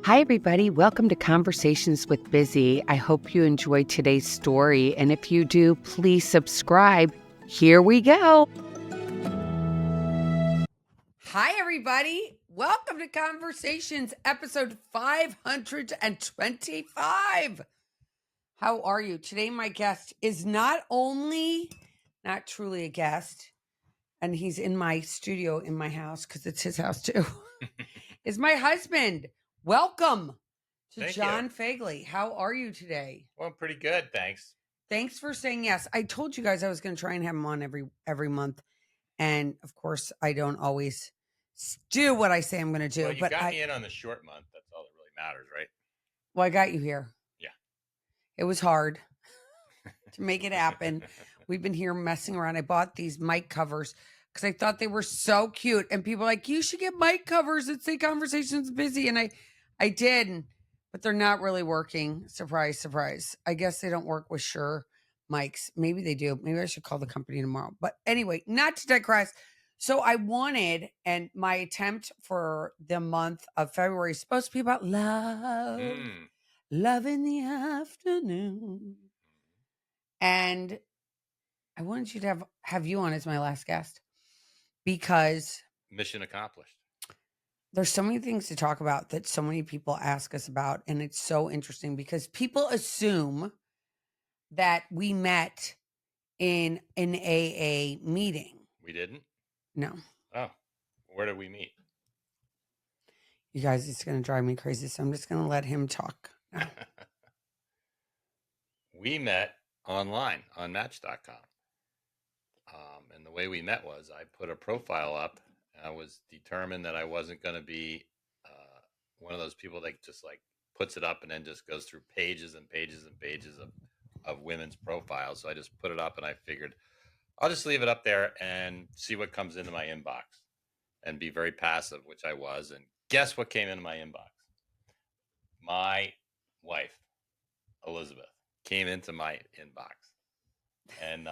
Hi, everybody. Welcome to Conversations with Busy. I hope you enjoyed today's story. And if you do, please subscribe. Here we go. Hi, everybody. Welcome to Conversations, episode 525. How are you? Today, my guest is not truly a guest, and he's in my studio in my house because it's his house too, is my husband. Welcome to Thank John you. Fegely. How are you today? Well, I'm pretty good, thanks. Thanks for saying yes. I told you guys I was going to try and have him on every month, and of course, I don't always do what I say I'm going to do. Well, you but got me in on the short month. That's all that really matters, right? I got you here. Yeah. It was hard to make it happen. We've been here messing around. I bought these mic covers because I thought they were so cute, and people were like, you should get mic covers that say Conversations Busy, and I did. But they're not really working. Surprise, surprise. I guess they don't work with Shure mics. Maybe they do. Maybe I should call the company tomorrow. But anyway, not to digress. So I wanted, and my attempt for the month of February is supposed to be about love, love in the afternoon. And I wanted you to have you on as my last guest because Mission accomplished. there's so many things to talk about that so many people ask us about. And it's so interesting because people assume that we met in an AA meeting. We didn't? No. Oh, where did we meet? You guys, it's going to drive me crazy. So I'm just going to let him talk now. We met online on Match.com. And the way we met was I put a profile up. I was determined that I wasn't going to be one of those people that just like puts it up and then just goes through pages and pages and pages of women's profiles. So I just put it up and I figured I'll just leave it up there and see what comes into my inbox and be very passive, which I was. And guess what came into my inbox? My wife, Elizabeth, came into my inbox. And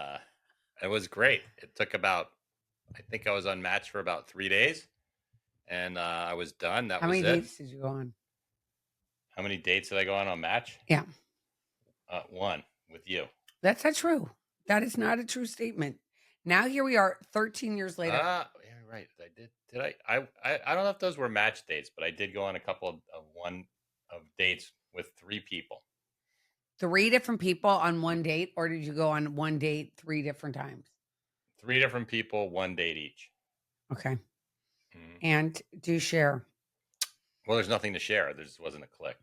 it was great. It took about, I think I was on Match for about 3 days. And I was done. That How was it. many dates did you go on? How many dates did I go on Match? Yeah. One with you. That's not true. That is not a true statement. Now here we are 13 years later. Yeah, right. I did. Did I don't know if those were Match dates, but I did go on a couple of dates with 3 people. 3 different people on one date, or did you go on one date 3 different times? 3 different people, 1 date each. Okay. Mm-hmm. And do you share? Well, there's nothing to share. There just wasn't a click.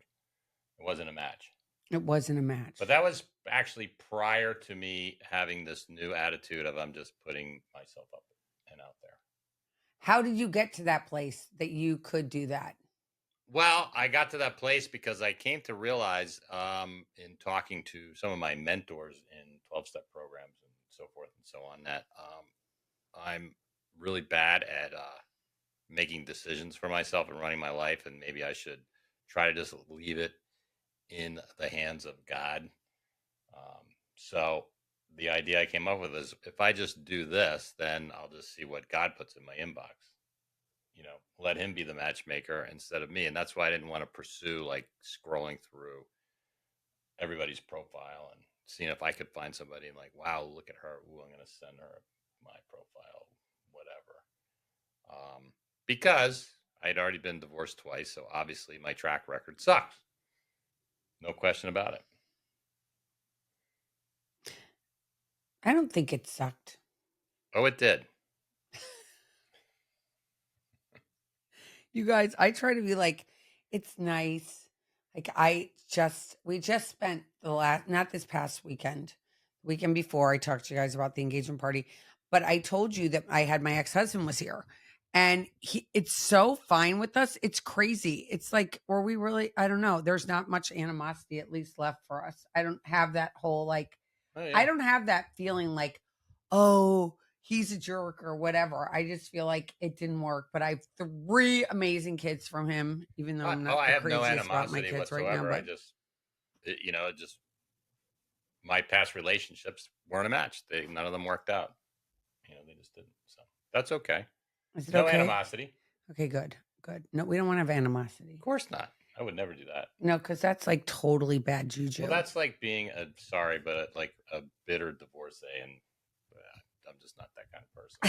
It wasn't a match. It wasn't a match. But that was actually prior to me having this new attitude of I'm just putting myself up and out there. How did you get to that place that you could do that? Well, I got to that place because I came to realize in talking to some of my mentors in 12-step programs and so forth and so on that I'm really bad at making decisions for myself and running my life. And maybe I should try to just leave it in the hands of God. So the idea I came up with is if I just do this, then I'll just see what God puts in my inbox. You know, let him be the matchmaker instead of me. And that's why I didn't want to pursue like scrolling through everybody's profile and seeing if I could find somebody and like, wow, look at her. Ooh, I'm going to send her my profile, whatever. Because I'd already been divorced twice. So obviously my track record sucks. No question about it. I don't think it sucked. Oh, it did. You guys, I try to be like, it's nice. Like we just spent not this past weekend, weekend before I talked to you guys about the engagement party, but I told you that I had my ex-husband was here and it's so fine with us. It's crazy. It's like, were we really, I don't know. There's not much animosity at least left for us. I don't have that whole like, I don't have that feeling like, oh, he's a jerk or whatever. I just feel like it didn't work. But I have 3 amazing kids from him, even though I'm not I the have no craziest about my animosity kids whatsoever. right now. But I just, my past relationships weren't a match. None of them worked out. They just didn't. So that's okay. is it no okay? animosity. Okay, good. No, we don't want to have animosity. Of course not. I would never do that. No, because that's like totally bad juju. Well, that's like being like a bitter divorcee, and I'm just not that kind of person.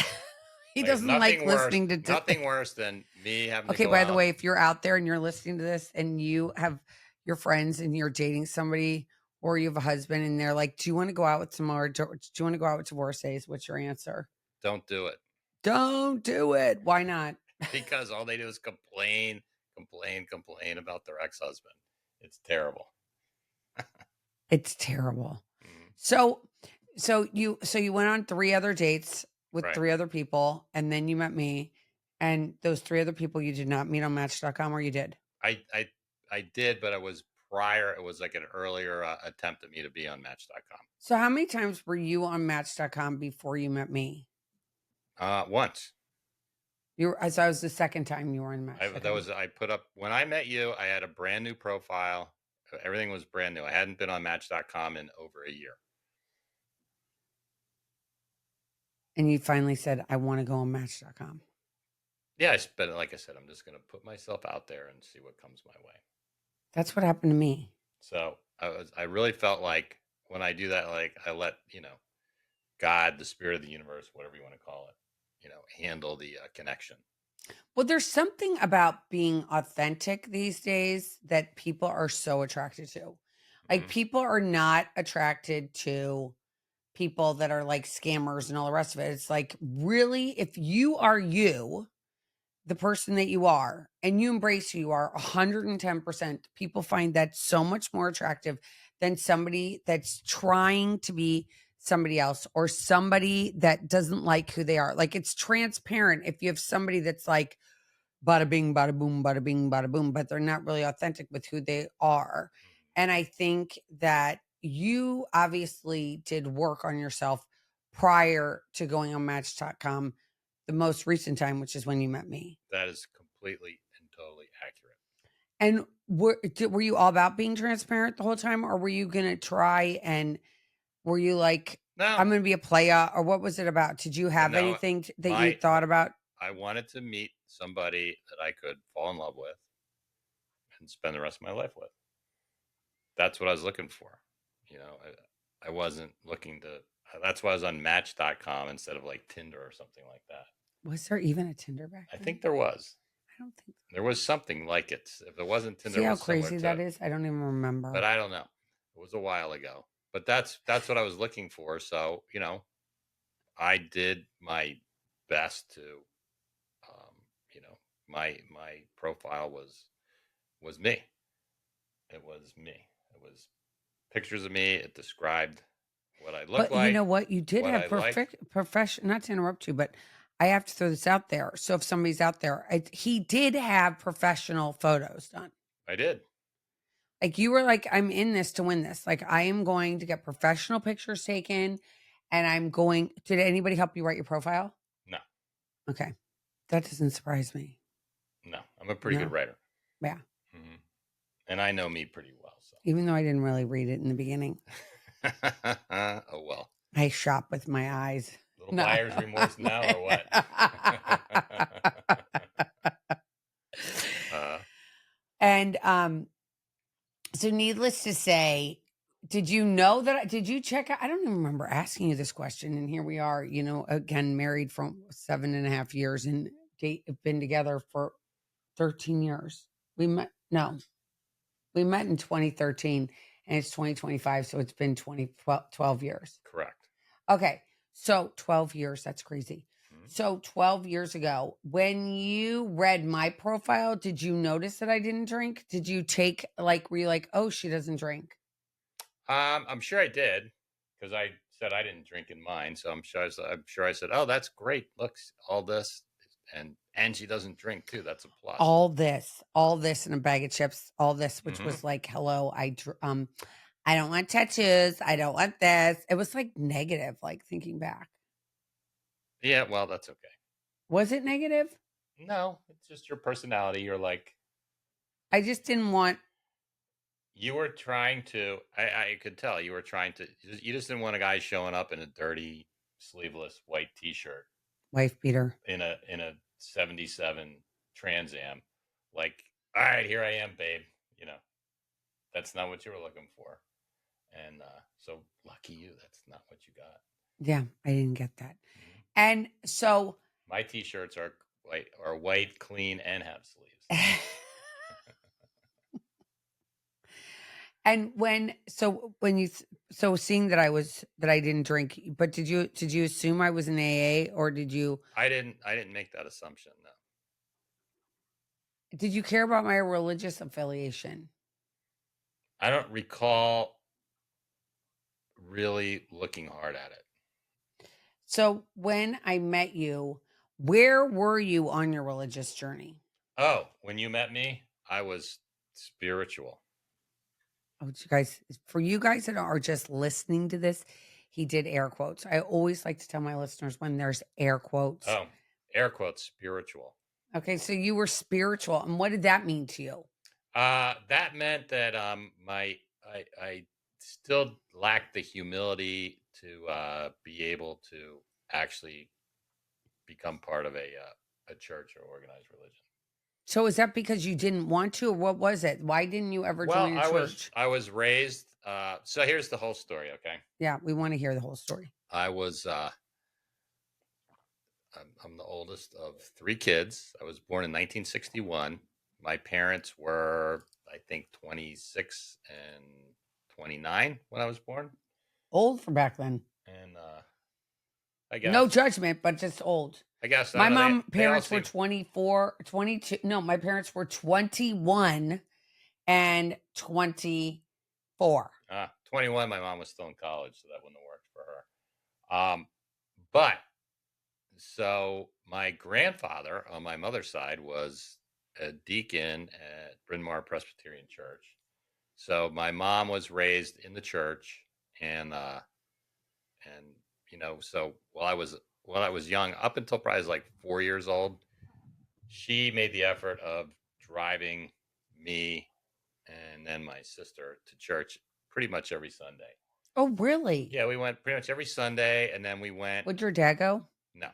He Like, it's doesn't like nothing worse, listening to. nothing worse than me having to Okay, go by the out. way, if you're out there and you're listening to this and you have your friends and you're dating somebody or you have a husband and they're like, do you want to go out with some more? Do you want to go out with divorcees? What's your answer? Don't do it. Don't do it. Why not? Because all they do is complain, complain, complain about their ex-husband. It's terrible. It's terrible. Mhm. So you went on 3 other dates with Right. 3 other people and then you met me, and those 3 other people you did not meet on Match.com, or you did? I did, but it was prior. It was like an earlier attempt at me to be on Match.com. So how many times were you on Match.com before you met me? Once. So I was the second time you were on Match.com. I put up when I met you. I had a brand new profile. Everything was brand new. I hadn't been on Match.com in over a year. And you finally said, I want to go on Match.com. Yeah, but like I said, I'm just going to put myself out there and see what comes my way. That's what happened to me. So I really felt like when I do that, like I let, God, the spirit of the universe, whatever you want to call it, handle the connection. Well, there's something about being authentic these days that people are so attracted to. Like, Mhm. people are not attracted to people that are like scammers and all the rest of it. It's like, really, if you are you, the person that you are, and you embrace who you are 110%, people find that so much more attractive than somebody that's trying to be somebody else or somebody that doesn't like who they are. Like, it's transparent if you have somebody that's like bada bing, bada bing, bada boom, but they're not really authentic with who they are. And I think that you obviously did work on yourself prior to going on Match.com the most recent time, which is when you met me. That is completely and totally accurate. And were you all about being transparent the whole time, or were you going to try and were you like, No, I'm going to be a playa, or what was it about? Did you have no, anything that you thought about? I wanted to meet somebody that I could fall in love with and spend the rest of my life with. That's what I was looking for. I wasn't looking to. That's why I was on Match.com instead of like Tinder or something like that. Was there even a Tinder back I then? think there was. I don't think so. There was something like it. If it wasn't Tinder, See it how was similar crazy to, that is? I don't even remember. but I don't know. It was a while ago. But that's what I was looking for. So I did my best to, my profile was me. It was me. It was pictures of me. It described what I looked But you like, know what? You did what have I liked. profession. Not to interrupt you, but I have to throw this out there. So if somebody's out there, he did have professional photos done. I did. Like, you were like, I'm in this to win this. Like, I am going to get professional pictures taken, and I'm going. Did anybody help you write your profile? No, Okay, that doesn't surprise me. no. I'm a pretty good No, writer. yeah. Hmm. And I know me pretty well. So. Even though I didn't really read it in the beginning, Oh, well. I shop with my eyes. Little No. buyer's remorse now or what? And so needless to say, did you know that? Did you check out? I don't even remember asking you this question. And here we are, again, married for 7.5 years and been together for 13 years. We met in 2013 and it's 2025. So it's been 12 years. Correct. Okay. So 12 years. That's crazy. Mhm. So 12 years ago, when you read my profile, did you notice that I didn't drink? Did you were you like, oh, she doesn't drink? I'm sure I did because I said I didn't drink in mine. So I'm sure I said, oh, that's great. Look, all this. And she doesn't drink too. That's a plus. All this in a bag of chips, all this, which Mhm. was like, hello, I don't want tattoos. I don't want this. It was like negative, like thinking back. Yeah, well, that's okay. Was it negative? No, it's just your personality. You're like, I just didn't want. you were trying to, I could tell you were trying to, you just didn't want a guy showing up in a dirty, sleeveless white t-shirt Wife beater. in a 77 Trans Am. Like, all right, here I am, babe. that's not what you were looking for. And so lucky you, that's not what you got. Yeah, I didn't get that. Mm-hmm. And so my t-shirts are white, clean, and have sleeves. And when you seeing that I didn't drink, but did you assume I was in AA, or did you? I didn't make that assumption. No. Did you care about my religious affiliation? I don't recall really looking hard at it. So when I met you, where were you on your religious journey? Oh, when you met me, I was spiritual. Oh, for you guys that are just listening to this, he did air quotes. I always like to tell my listeners when there's air quotes. Oh, air quotes, spiritual. Okay, so you were spiritual, and what did that mean to you? That meant that I still lacked the humility to be able to actually become part of a church or organized religion. So is that because you didn't want to, or what was it? Why didn't you ever join a church? I was raised. So here's the whole story. Okay. Yeah, we want to hear the whole story. I was. I'm the oldest of 3 kids. I was born in 1961. My parents were, I think, 26 and 29 when I was born. Old for back then. And I guess. No judgment, but just old. I guess. My parents were 24, 22. No, my parents were 21 and 24. 21, my mom was still in college, so that wouldn't have worked for her. But so my grandfather on my mother's side was a deacon at Bryn Mawr Presbyterian Church. So my mom was raised in the church, and so while I was young, up until probably I was like 4 years old, she made the effort of driving me and then my sister to church pretty much every Sunday. Oh, really? Yeah, we went pretty much every Sunday, and then we went. Would your dad go? No,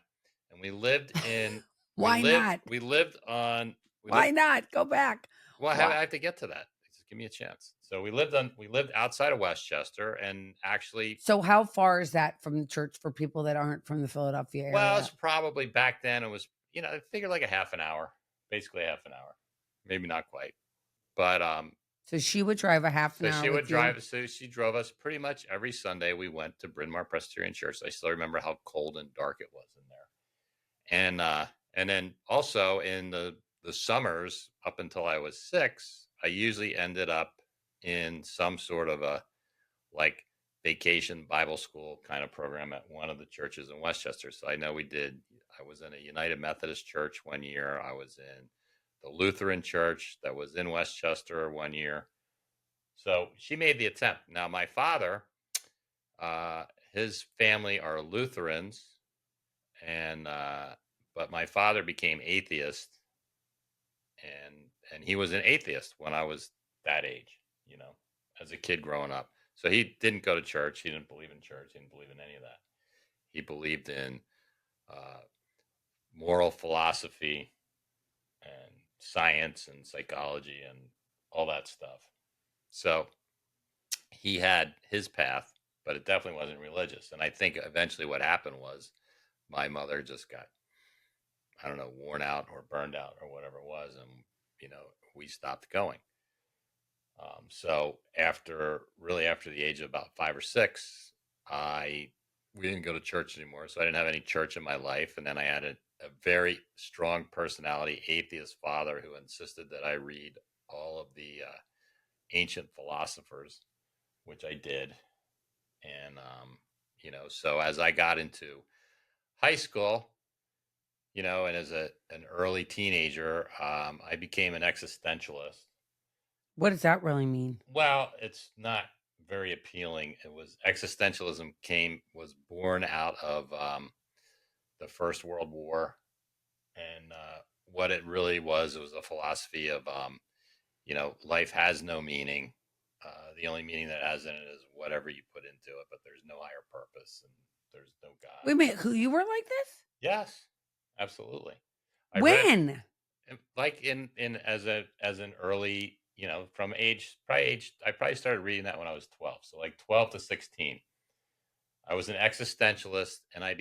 and we lived in. Why not? We lived on. Why not? Go back. Well, I have to get to that. Just give me a chance. So we lived outside of Westchester, and actually. So how far is that from the church for people that aren't from the Philadelphia area? Well, it's probably back then. It was I figured like a half an hour, basically a half an hour, maybe not quite, but So she would drive a half an hour. So she would drive. So she drove us pretty much every Sunday. We went to Bryn Mawr Presbyterian Church. I still remember how cold and dark it was in there. And then also in the summers up until I was 6, I usually ended up in some sort of a like vacation Bible school kind of program at one of the churches in Westchester. So I know I was in a United Methodist church one year. I was in the Lutheran church that was in Westchester one year. So she made the attempt. Now, my father, his family are Lutherans, but my father became atheist, and he was an atheist when I was that age, as a kid growing up. So he didn't go to church. He didn't believe in church. He didn't believe in any of that. He believed in moral philosophy and science and psychology and all that stuff. So he had his path, but it definitely wasn't religious. And I think eventually what happened was my mother just got, I don't know, worn out or burned out or whatever it was. And, we stopped going. So after the age of about 5 or 6, we didn't go to church anymore. So I didn't have any church in my life. And then I had a very strong personality, atheist father who insisted that I read all of the ancient philosophers, which I did. And, so as I got into high school, and as an early teenager, I became an existentialist. What does that really mean? Well, it's not very appealing. It was existentialism was born out of the First World War. And what it really was, it was a philosophy of, life has no meaning. The only meaning that has in it is whatever you put into it, but there's no higher purpose and there's no God. Wait a minute, who you were like this? Yes, absolutely. When? Like in as an early from I probably started reading that when I was 12. So like 12 to 16. I was an existentialist, and I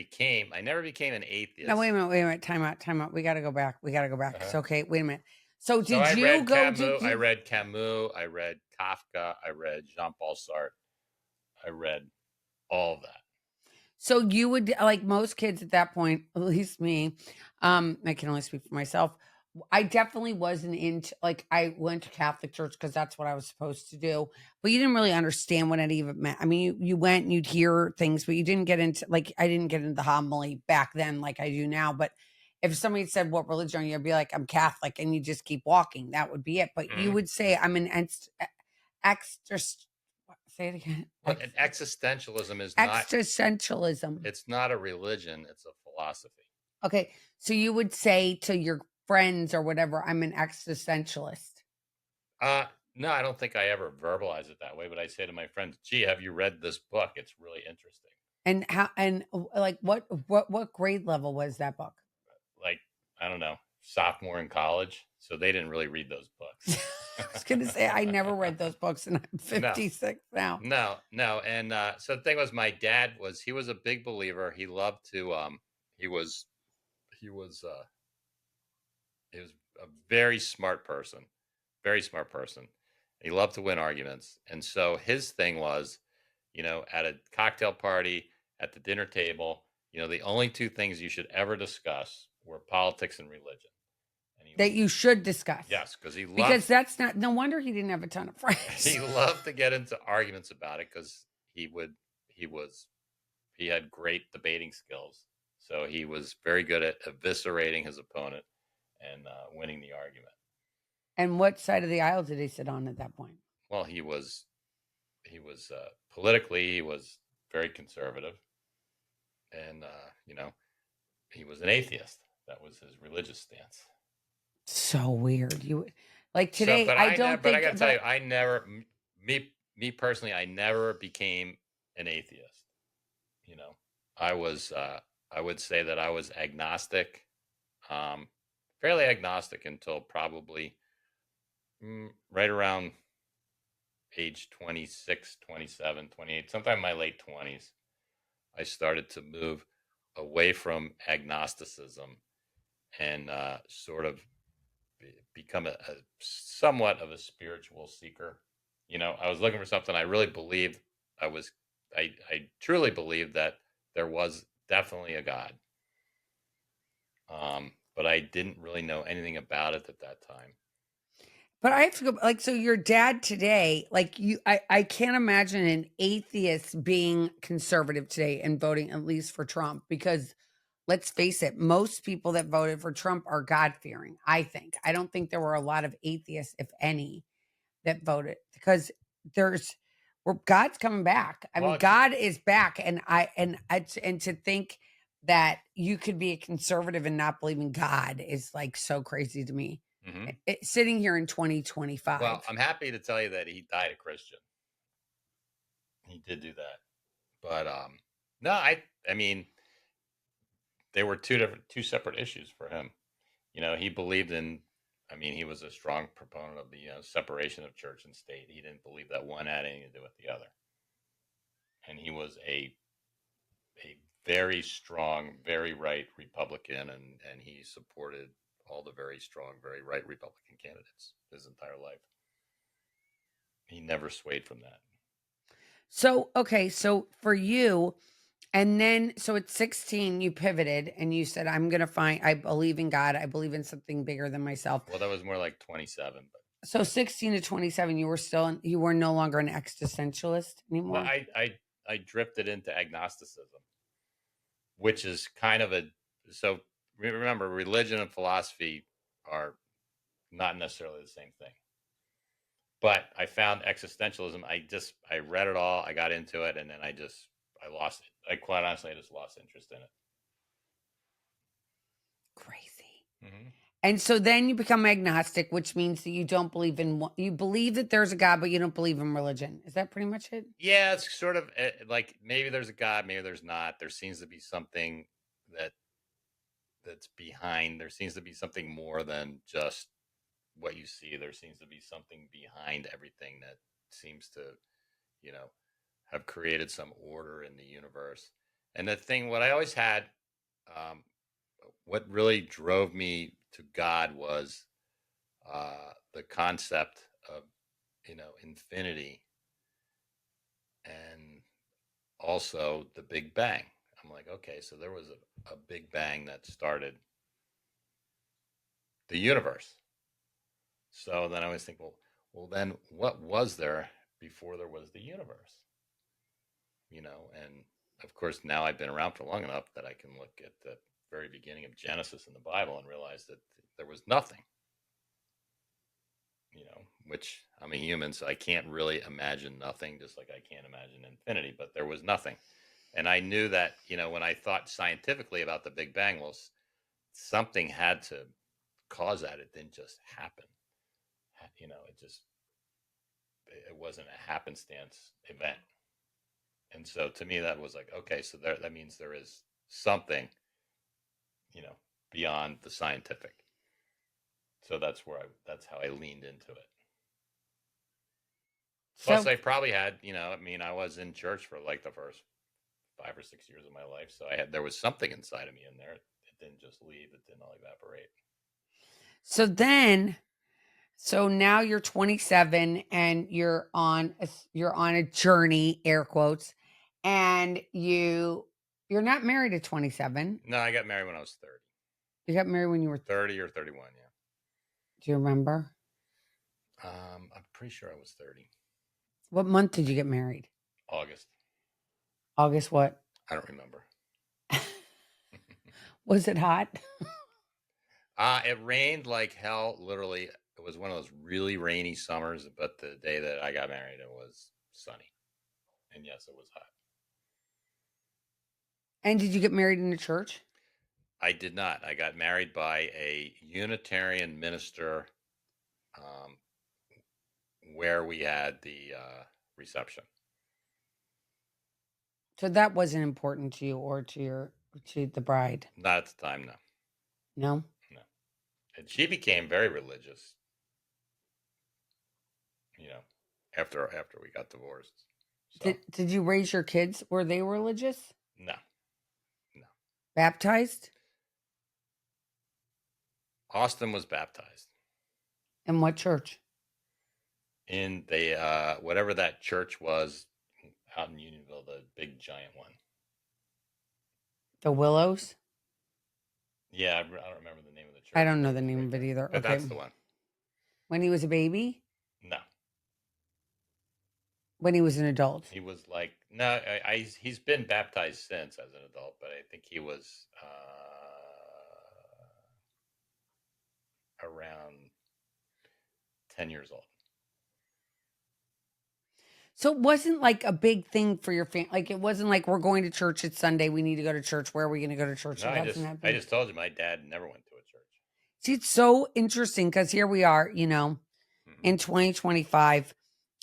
never became an No, atheist. wait a minute. Time out, time out. We got to go back. We got to go back. Uh-huh. So, okay, wait a minute. So, So did you go I to? read Camus, I read Kafka, I read Jean-Paul Sartre, I read all of that. So you would like most kids at that point, at least me. I can only speak for myself. I definitely wasn't into like I went to Catholic church because that's what I was supposed to do, but you didn't really understand what any of it meant. I mean, you went and you'd hear things, but you didn't get into like I didn't get into the homily back then like I do now. But if somebody said what religion are you, I'd be like I'm Catholic, and you just keep walking. That would be it. But you Mm-hmm. would say I'm an extra. Say it again. Well, and existentialism is not. Existentialism. It's not a religion; it's a philosophy. Okay, so you would say to your friends or whatever, I'm an existentialist. Uh, no, I don't think I ever verbalize it that way, but I say to my friends, "Gee, have you read this book? It's really interesting." And how and like what grade level was that book? Like, I don't know, sophomore in college, so they didn't really read those books. I was gonna say I never read those books, and I'm No, 56 now. no, and so the thing was, my dad he was a big believer. He loved to he was he was he was a very smart person. He loved to win arguments, and so his thing was, at a cocktail party, at the dinner table, the only two things you should ever discuss were politics and religion. And That you should discuss. yes, because Because that's not no wonder he didn't have a ton of friends. he loved to get into arguments about it because he had great debating skills. So he was very good at eviscerating his opponent and winning the argument. And what side of the aisle did he sit on at that point? Well, politically, he was very conservative, and he was an atheist. That was his religious stance. So weird. You like So, today. but I I never. don't But I think. got to tell you, I never. Me personally, I never became an atheist. You know, I was. I would say that I was agnostic, um, fairly agnostic until probably right around age 26, 27, 28, sometime in my late 20s. I started to move away from agnosticism and sort of become a somewhat of a spiritual seeker. I was looking for something I really believed. I truly believed that there was definitely a God, but I didn't really know anything about it at that time. But I have to go like so your dad today, like I can't imagine an atheist being conservative today and voting at least for Trump because let's face it, most people that voted for Trump are God fearing, I think. I don't think there were a lot of atheists, if any, that voted because there's where God's coming back. I mean, Well, God is back, and to think that you could be a conservative and not believe in God is like so crazy to me. mhm. Sitting here in Well, 2025. I'm happy to tell you that he died a Christian. He did do that, but no, I mean, they were two separate issues for him. He believed in. I mean, he was a strong proponent of the separation of church and state. He didn't believe that one had anything to do with the other, and he was a very strong, very right Republican, and he supported all the very strong, very right Republican candidates his entire life. He never swayed from that. So, okay, so for you, and then so at 16, you pivoted and you said, I believe in God, I believe in something bigger than myself. Well, that was more like 27, but So 16 to 27, you were no longer an existentialist well, anymore. I drifted into agnosticism, which is kind of so remember, religion and philosophy are not necessarily the same thing. But I found existentialism. I read it all. I got into it, and then I lost it. I quite honestly, I just lost interest in it. Crazy. Mm-hmm. And so then you become agnostic, which means that you believe that there's a God, but you don't believe in religion. Is that pretty much it? Yeah, it's sort of like maybe there's a God, maybe there's not. There seems to be something that that's behind. There seems to be something more than just what you see. There seems to be something behind everything that seems to, you know, have created some order in the universe. And the thing, what I always had, um, what really drove me to God was the concept of, infinity, and also the Big Bang. I'm like, okay, so there was a Big Bang that started the universe. So then I always think, well, then what was there before there was the universe? And of course now I've been around for long enough that I can look at the very beginning of Genesis in the Bible and realize that there was nothing. Which I'm a human, so I can't really imagine nothing, just like I can't imagine infinity, but there was nothing. And I knew that, when I thought scientifically about the Big Bang, well, something had to cause that. It didn't just happen. It wasn't a happenstance event. And so to me, that was like, okay, so that means there is something, you know, beyond the scientific. So that's how I leaned into it. Plus, So I probably had, I was in church for like the first 5 or 6 years of my life, so there was something inside of me in there. It didn't just leave; it didn't all evaporate. so then so now you're 27 and you're on a journey, air quotes, and you're not married at 27. No, I got married when I was 30. You got married when you were 30 or 31, yeah. Do you remember? I'm pretty sure I was 30. What month did you get married? August. August what? I don't remember. Was it hot? It rained like hell. Literally, it was one of those really rainy summers. But the day that I got married, it was sunny, and yes, it was hot. And did you get married in a church? I did not. I got married by a Unitarian minister, um, where we had the reception. So that wasn't important to you or to the bride. Not at the time, no, No? no. And she became very religious, you know, after we got divorced. So Did you raise your kids? Were they religious? no, no. Baptized? Austin was baptized In what church? in the whatever that church was out in Unionville, the big giant one. The Willows? Yeah, I don't remember the name of the church. I don't know But the it was name right of it there. either. But Okay. that's the one. When he was a baby? No, When he was an adult? he was like no. He's been baptized since as an adult, but I think he was around 10 years old. So it wasn't like a big thing for your family. Like it wasn't like we're going to church. It's Sunday. We need to go to church. Where are we going to go to church? No, It hasn't I happened. just told you my dad never went to a church. See, it's so interesting because here we are, Mm-hmm. in 2025,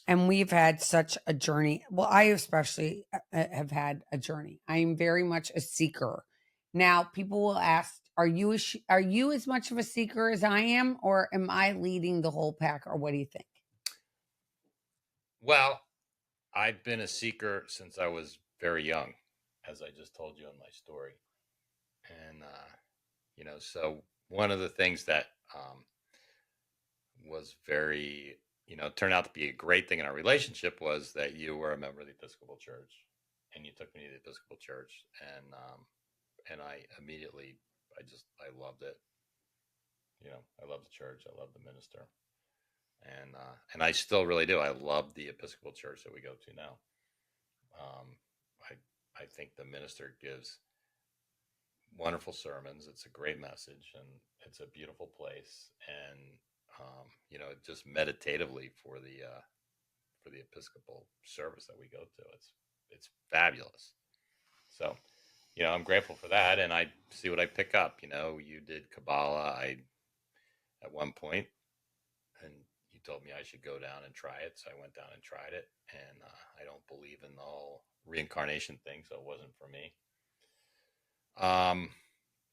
and we've had such a journey. Well, I especially have had a journey. I'm very much a seeker. Now, people will ask, are you as much of a seeker as I am, or am I leading the whole pack, or what do you think? Well, I've been a seeker since I was very young, as I just told you in my story. And, so one of the things that was very, turned out to be a great thing in our relationship was that you were a member of the Episcopal Church, and you took me to the Episcopal Church. And I immediately, I loved it. I love the church. I love the minister. And I still really do. I love the Episcopal Church that we go to now. I think the minister gives wonderful sermons. It's a great message, and it's a beautiful place. And just meditatively for the Episcopal service that we go to, it's fabulous. So, I'm grateful for that, and I see what I pick up. You did Kabbalah. At one point, and you told me I should go down and try it. So I went down and tried it, and I don't believe in the whole reincarnation thing, so it wasn't for me.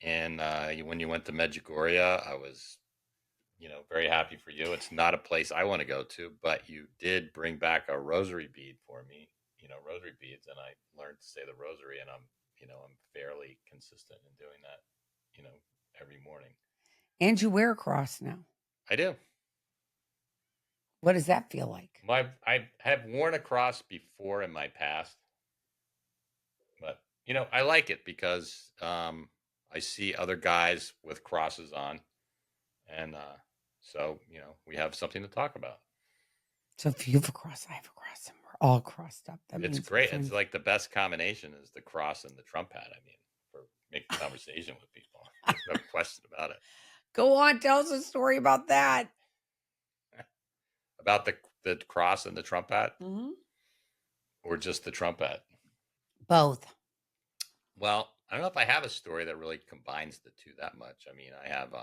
And when you went to Medjugorje, I was very happy for you. It's not a place I want to go to, but you did bring back a rosary bead for me, rosary beads, and I learned to say the rosary, and I'm fairly consistent in doing that, every morning. And you wear a cross now. I do. What does that feel like? I have worn a cross before in my past, but I like it because I see other guys with crosses on, and so we have something to talk about. So if you have a cross, I have a cross, and we're all crossed up. That It's means we're great. It's friends. like the best combination is the cross and the Trump hat. I mean, for making conversation with people, there's no question about it. Go on, tell us a story about that. About the cross and the Trump hat, Mm-hmm. or just the Trump hat? Both. Well, I don't know if I have a story that really combines the two that much. I mean, I have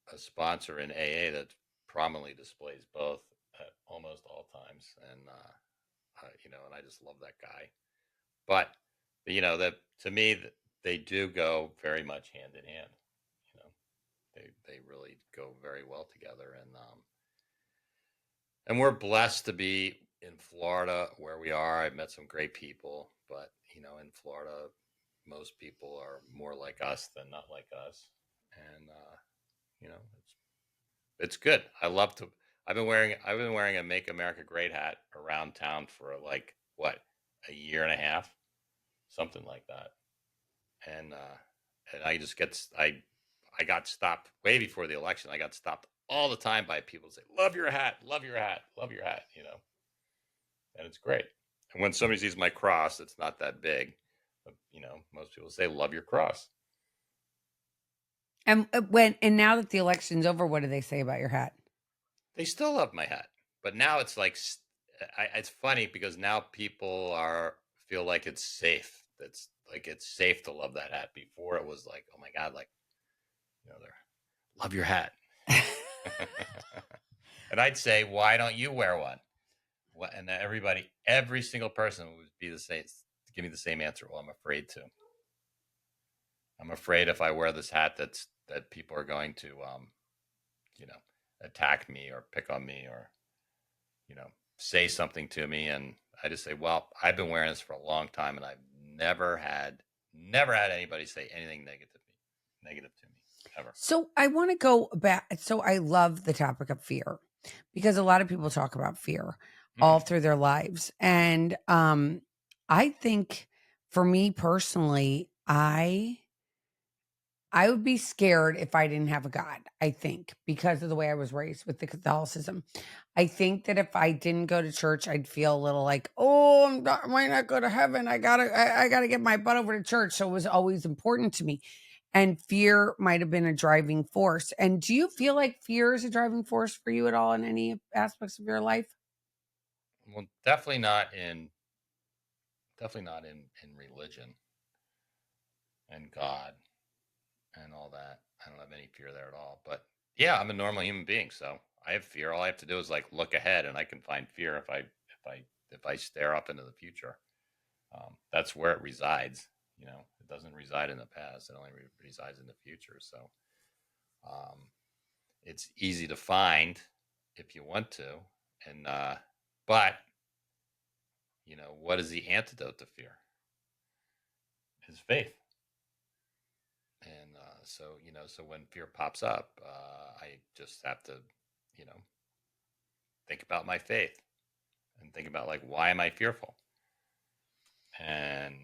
a sponsor in AA that prominently displays both at almost all times, and and I just love that guy. But that to me, they do go very much hand in hand. You know, they really go very well together, and we're blessed to be in Florida where we are. I've met some great people, but in Florida, most people are more like us than not like us, and it's good. I love to. I've been wearing a "Make America Great" hat around town for like what, a year and a half, something like that, and I just I got stopped way before the election. I got stopped all the time by people say, "Love your hat, love your hat, love your hat," and it's great. And when somebody sees my cross, it's not that big, but most people say, "Love your cross." And now that the election's over, what do they say about your hat? They still love my hat, but now it's like it's funny because now people feel like it's safe. That's like it's safe to love that hat. Before it was like, oh my god, like they're love your hat. And I'd say, why don't you wear one? And every single person would be the same, give me the same answer. Well, I'm afraid to. I'm afraid if I wear this hat, that people are going to, you know, attack me or pick on me or, say something to me. And I just say, well, I've been wearing this for a long time, and I've never had anybody say anything negative to me ever. So I want to go back. So I love the topic of fear because a lot of people talk about fear all through their lives. And I think for me personally, I would be scared if I didn't have a God, I think, because of the way I was raised with the Catholicism. I think that if I didn't go to church, I'd feel a little like, oh, I might not go to heaven. I gotta get my butt over to church. So it was always important to me. And fear might have been a driving force. And do you feel like fear is a driving force for you at all in any aspects of your life? Well, definitely not in religion and God and all that. I don't have any fear there at all. But yeah, I'm a normal human being, so I have fear. All I have to do is like look ahead, and I can find fear if I stare up into the future. That's where it resides. It doesn't reside in the past. It only resides in the future. So um, it's easy to find if you want to, and but what is the antidote to fear? Is faith. And so when fear pops up, I just have to, you know, think about my faith and think about like, why am I fearful? And,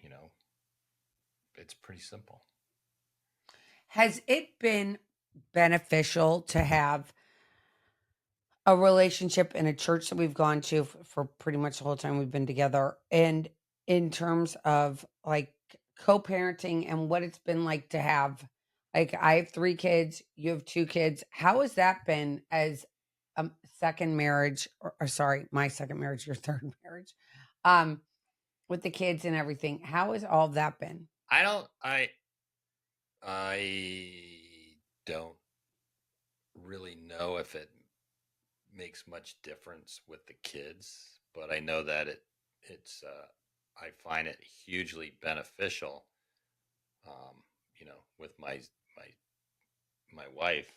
you know, it's pretty simple. Has it been beneficial to have a relationship in a church that we've gone to for pretty much the whole time we've been together? And in terms of like co-parenting and what it's been like to have, like, I have 3 kids, you have 2 kids. How has that been as a second marriage, or sorry, my second marriage, your third marriage, um, with the kids and everything? How has all of that been? I don't, I don't really know if it makes much difference with the kids, but I know that I find it hugely beneficial, with my wife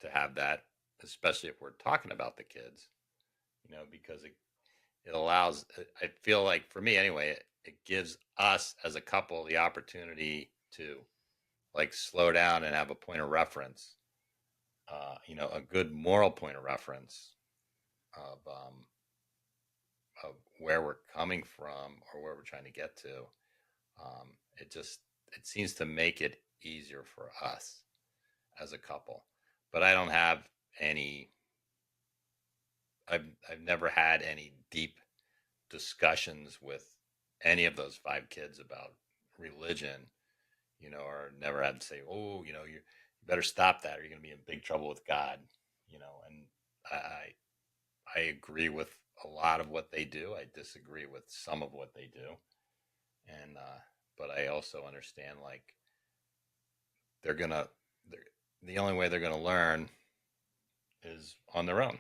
to have that, especially if we're talking about the kids, because it allows, I feel like for me anyway, it gives us as a couple the opportunity to like slow down and have a point of reference, a good moral point of reference of, of where we're coming from or where we're trying to get to. It seems to make it easier for us as a couple. But I don't have any. I've never had any deep discussions with any of those 5 kids about religion, or never had to say, oh, you better stop that or you're going to be in big trouble with God, and I I agree with a lot of what they do. I disagree with some of what they do. And but I also understand like they're going to the only way they're going to learn is on their own,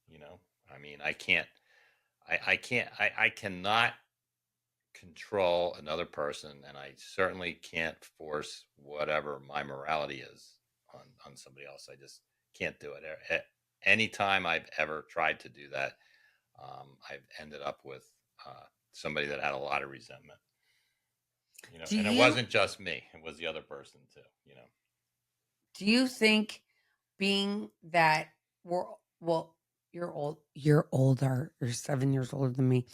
you know? I mean, I cannot control another person, and I certainly can't force whatever my morality is on somebody else. I just can't do it. Anytime I've ever tried to do that, I've ended up with somebody that had a lot of resentment. Do And it you wasn't just me; it was the other person too. do you think being that we're well, you're older, you're 7 years older than me.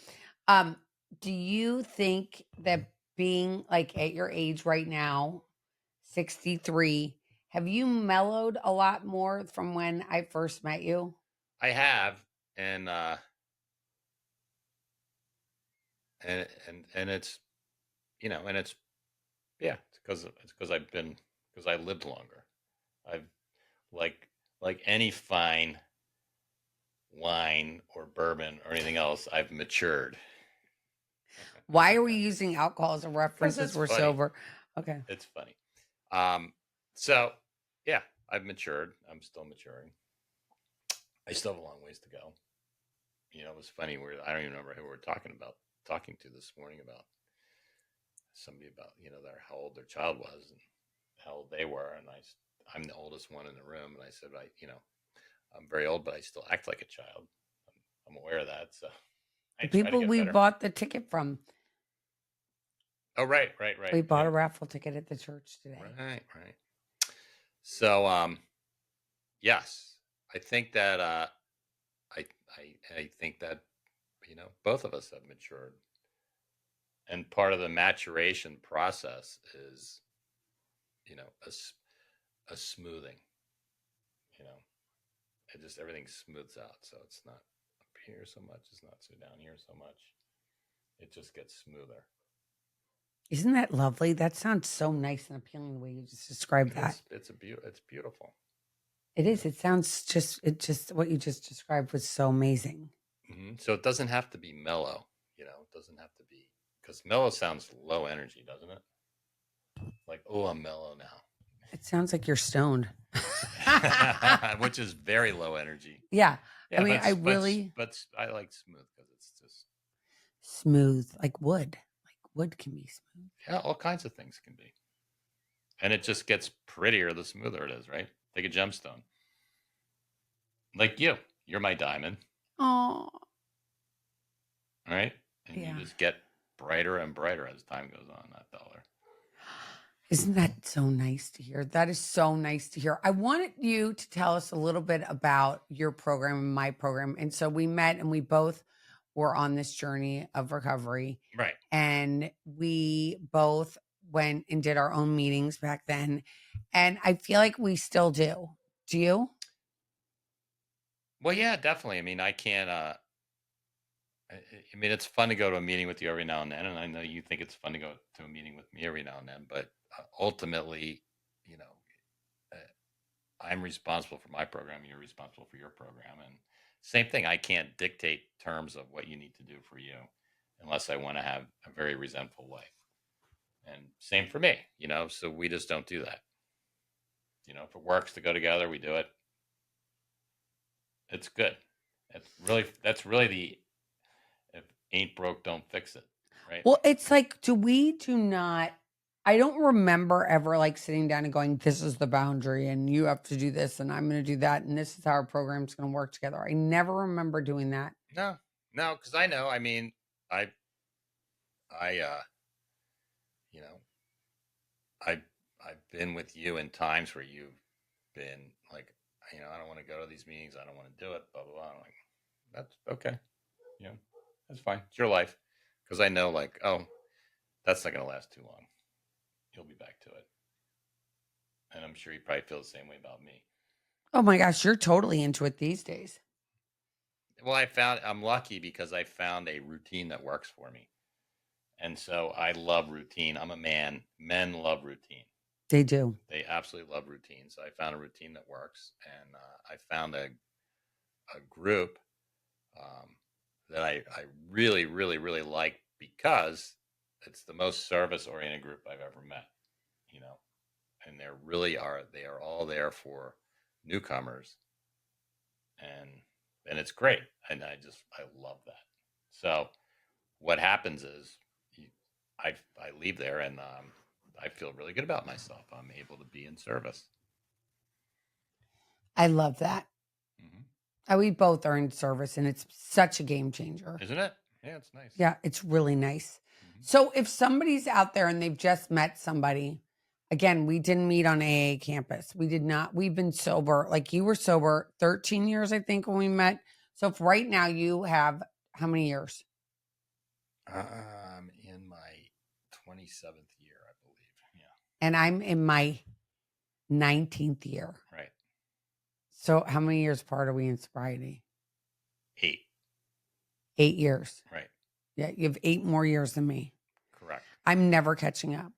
Um, do you think that being like at your age right now, 63, have you mellowed a lot more from when I first met you? I have, and and it's and it's yeah, it's because I lived longer. I've like like any fine wine or bourbon or anything else, I've matured. Why are we using alcohol as a Because reference as it's we're funny. sober? Okay. It's funny. So yeah, I've matured. I'm still maturing. I still have a long ways to go. It was funny. I don't even remember who we were talking to this morning about somebody about how old their child was and how old they were, and I'm the oldest one in the room, and I said I'm very old, but I still act like a child. I'm aware of that, so I The try to people get we better. bought the ticket from, Oh, right, we bought yeah, a raffle ticket at the church today. right. So yes, I think that I I think that both of us have matured, and part of the maturation process is you know a, a smoothing. You know, it just everything smooths out, so it's not up here so much, it's not so down here so much. It just gets smoother. Isn't that lovely? That sounds so nice and appealing the way you just described that. It's beautiful. It is. It sounds just what you just described was so amazing. So it doesn't have to be mellow. It doesn't have to be because mellow sounds low energy, doesn't it? Like, oh, I'm mellow now. It sounds like you're stoned. Which is very low energy. Yeah. I Yeah, mean, I but really but I like smooth because it's just smooth, like wood. Like wood can be smooth. yeah, all kinds of things can be, and it just gets prettier the smoother it is, right? Take a gemstone, like you're my diamond, Oh, right? And you yeah. just get brighter and brighter as time goes on. That dollar. Isn't that so nice to hear? That is so nice to hear. I wanted you to tell us a little bit about your program and my program. And so we met and we both were on this journey of recovery. Right. And we both went and did our own meetings back then. And I feel like we still do. Do you? Well, yeah, definitely. I mean, I can't. I mean, it's fun to go to a meeting with you every now and then, and I know you think it's fun to go to a meeting with me every now and then. But ultimately, you know, uh, I'm responsible for my program. You're responsible for your program, and same thing. I can't dictate terms of what you need to do for you, unless I want to have a very resentful wife. And same for me. So we just don't do that. If it works to go together, we do it. It's good. That's really the if ain't broke, don't fix it, right? Well, it's like, do not. I don't remember ever like sitting down and going, this is the boundary and you have to do this and I'm going to do that. And this is how our program's going to work together. I never remember doing that. No, no, because I know. I mean, I, you know, I, I've been with you in times where you've been like, I don't want to go to these meetings. I don't want to do it. Blah blah blah. I'm like, that's okay. You know, that's fine. It's your life. Because I know, like, oh, that's not going to last too long. You'll be back to it. And I'm sure you probably feel the same way about me. Oh my gosh, you're totally into it these days. Well, I'm lucky because I found a routine that works for me. And so I love routine. I'm a man. Men love routine. They do. They absolutely love routine. So I found a routine that works. And I found a group that I really, really, really like because it's the most service oriented group I've ever met, and they are all there for newcomers, and it's great. And I love that. So what happens is I leave there and I feel really good about myself. I'm able to be in service. I love that. Mm-hmm. We both are in service and it's such a game changer. Isn't it? Yeah, it's nice. Yeah, it's really nice. Mm-hmm. So if somebody's out there and they've just met somebody, again, we didn't meet on AA campus. We did not. We've been sober. Like you were sober 13 years, I think, when we met. So if right now you have how many years? In my 27th year, I believe. Yeah. And I'm in my 19th year. Right. So how many years apart are we in sobriety? 8. 8 years. Right. Yeah, you have 8 more years than me. Correct. I'm never catching up.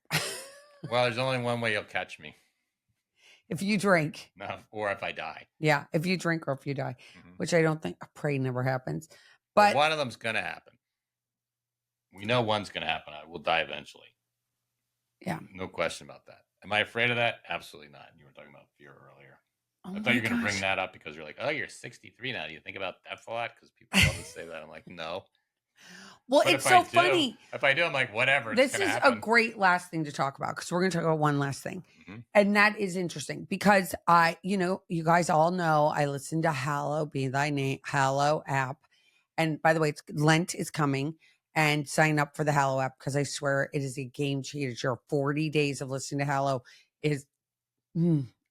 Well, there's only one way you'll catch me. If you drink. No, or if I die. Yeah, if you drink or if you die, which I don't think, I pray never happens. But one of them's going to happen. We know one's going to happen. I will die eventually. Yeah. No question about that. Am I afraid of that? Absolutely not. You were talking about fear earlier. I thought you were going to bring that up because you're like, oh, you're 63 now. Do you think about death a lot? Because people love to say that. I'm like, no. Well, but it's so funny. If I do, I'm like, whatever. This is a great last thing to talk about because we're going to talk about one last thing. Mm-hmm. And that is interesting because you guys all know I listen to Hallow Be Thy Name, Hallow app. And by the way, Lent is coming and sign up for the Hallow app because I swear it is a game changer. 40 days of listening to Hallow is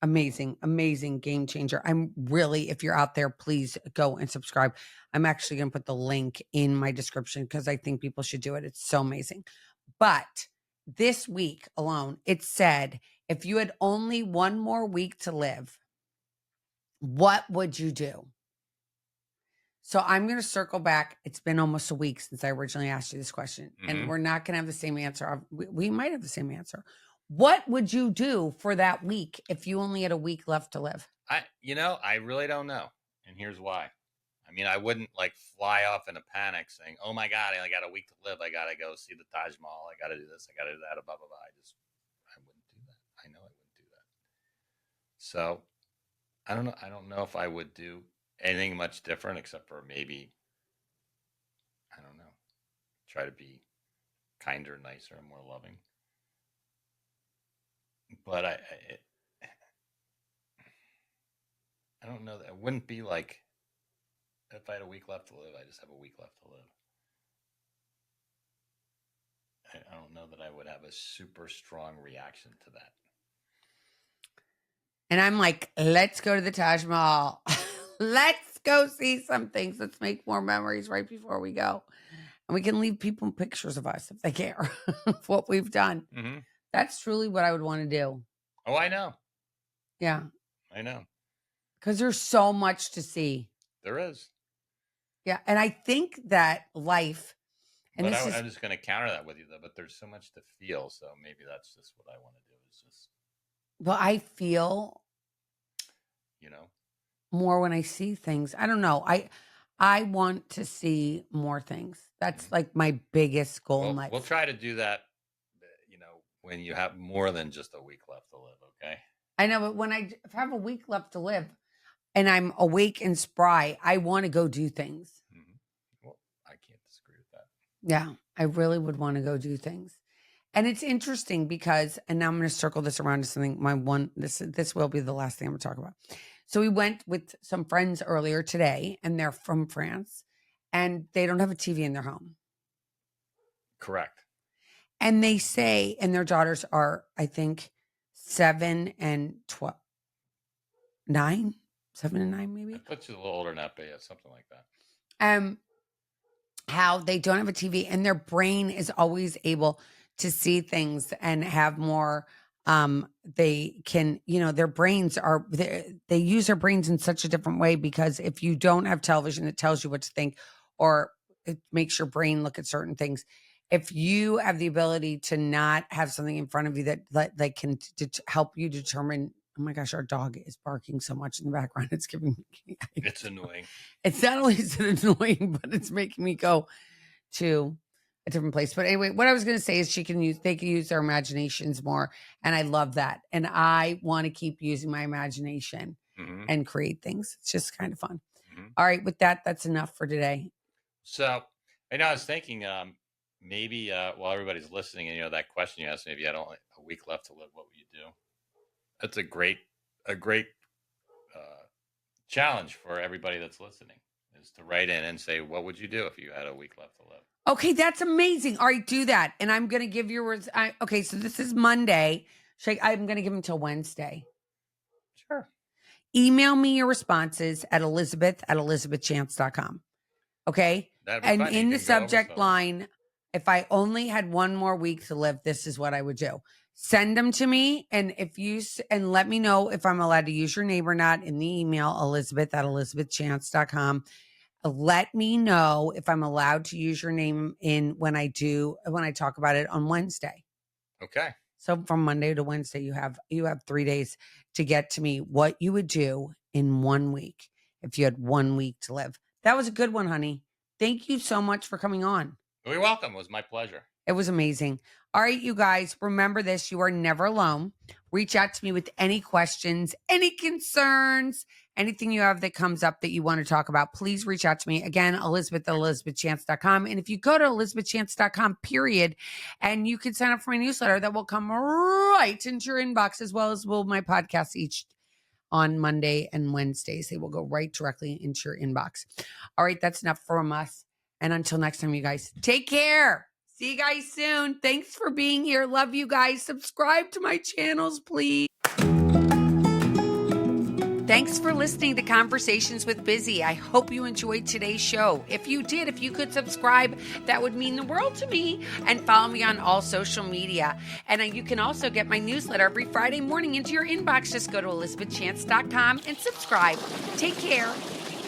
amazing game changer. I'm really, if you're out there, please go and subscribe. I'm actually going to put the link in my description because I think people should do it. It's so amazing. But this week alone, it said, if you had only one more week to live, what would you do? So I'm going to circle back. It's been almost a week since I originally asked you this question, and we're not going to have the same answer. We might have the same answer. What would you do for that week if you only had a week left to live? I really don't know. And here's why. I mean, I wouldn't like fly off in a panic saying, oh my God, I got a week to live. I got to go see the Taj Mahal. I got to do this. I got to do that. Blah, blah, blah. I wouldn't do that. I know I wouldn't do that. So I don't know. I don't know if I would do anything much different except for maybe, I don't know, try to be kinder, nicer, and more loving. But I don't know. That it wouldn't be like if I had a week left to live, I just have a week left to live. I don't know that I would have a super strong reaction to that. And I'm like, let's go to the Taj Mahal. Let's go see some things. Let's make more memories right before we go. And we can leave people pictures of us if they care of what we've done. Mm-hmm. That's truly what I would want to do. Oh, I know. Yeah. I know. Because there's so much to see. There is. Yeah. And I think that life. And but I'm just going to counter that with you, though. But there's so much to feel. So maybe that's just what I want to do is just. Well, I feel. More when I see things. I don't know. I want to see more things. That's like my biggest goal in life. We'll try to do that, when you have more than just a week left to live, okay? I know, but if I have a week left to live and I'm awake and spry, I want to go do things. Mm-hmm. Well, I can't disagree with that. Yeah, I really would want to go do things. And it's interesting because, and now I'm going to circle this around to something. This will be the last thing I'm going to talk about. So we went with some friends earlier today, and they're from France, and they don't have a TV in their home. Correct. And they say, and their daughters are, I think, 7 and 12, 9, 7 and 9, maybe. That puts you a little older than that, but yeah, something like that. How they don't have a TV and their brain is always able to see things and have more. They can, their brains are, they use their brains in such a different way, because if you don't have television, it tells you what to think, or it makes your brain look at certain things. If you have the ability to not have something in front of you that can help you determine, oh my gosh, our dog is barking so much in the background. It's giving me, it's annoying. It's not only is it annoying, but it's making me go to a different place. But anyway, what I was going to say is they can use their imaginations more. And I love that. And I want to keep using my imagination and create things. It's just kind of fun. All right. With that, that's enough for today. So I was thinking, maybe while everybody's listening, and that question you asked me, if you had only a week left to live, what would you do? That's a great challenge for everybody that's listening, is to write in and say, what would you do if you had a week left to live? Okay, that's amazing. All right, do that. And I'm going to give you okay, so this is Monday. I'm going to give them till Wednesday. Sure. Email me your responses at elizabeth@elizabethchance.com. Okay? And fun. In the subject line, if I only had one more week to live, this is what I would do. Send them to me, and and let me know if I'm allowed to use your name or not in the email, elizabeth@elizabethchance.com. Let me know if I'm allowed to use your name when I talk about it on Wednesday. Okay. So from Monday to Wednesday, you have 3 days to get to me what you would do in 1 week if you had 1 week to live. That was a good one, honey. Thank you so much for coming on. You're welcome. It was my pleasure. It was amazing. All right, you guys, remember this. You are never alone. Reach out to me with any questions, any concerns, anything you have that comes up that you want to talk about. Please reach out to me. Again, elizabeth@elizabethchance.com. And if you go to elizabethchance.com, and you can sign up for my newsletter, that will come right into your inbox, as well as will my podcasts each on Monday and Wednesdays. They will go right directly into your inbox. All right, that's enough from us. And until next time, you guys, take care. See you guys soon. Thanks for being here. Love you guys. Subscribe to my channels, please. Thanks for listening to Conversations with Busy. I hope you enjoyed today's show. If you did, if you could subscribe, that would mean the world to me. And follow me on all social media. And you can also get my newsletter every Friday morning into your inbox. Just go to elizabethchance.com and subscribe. Take care.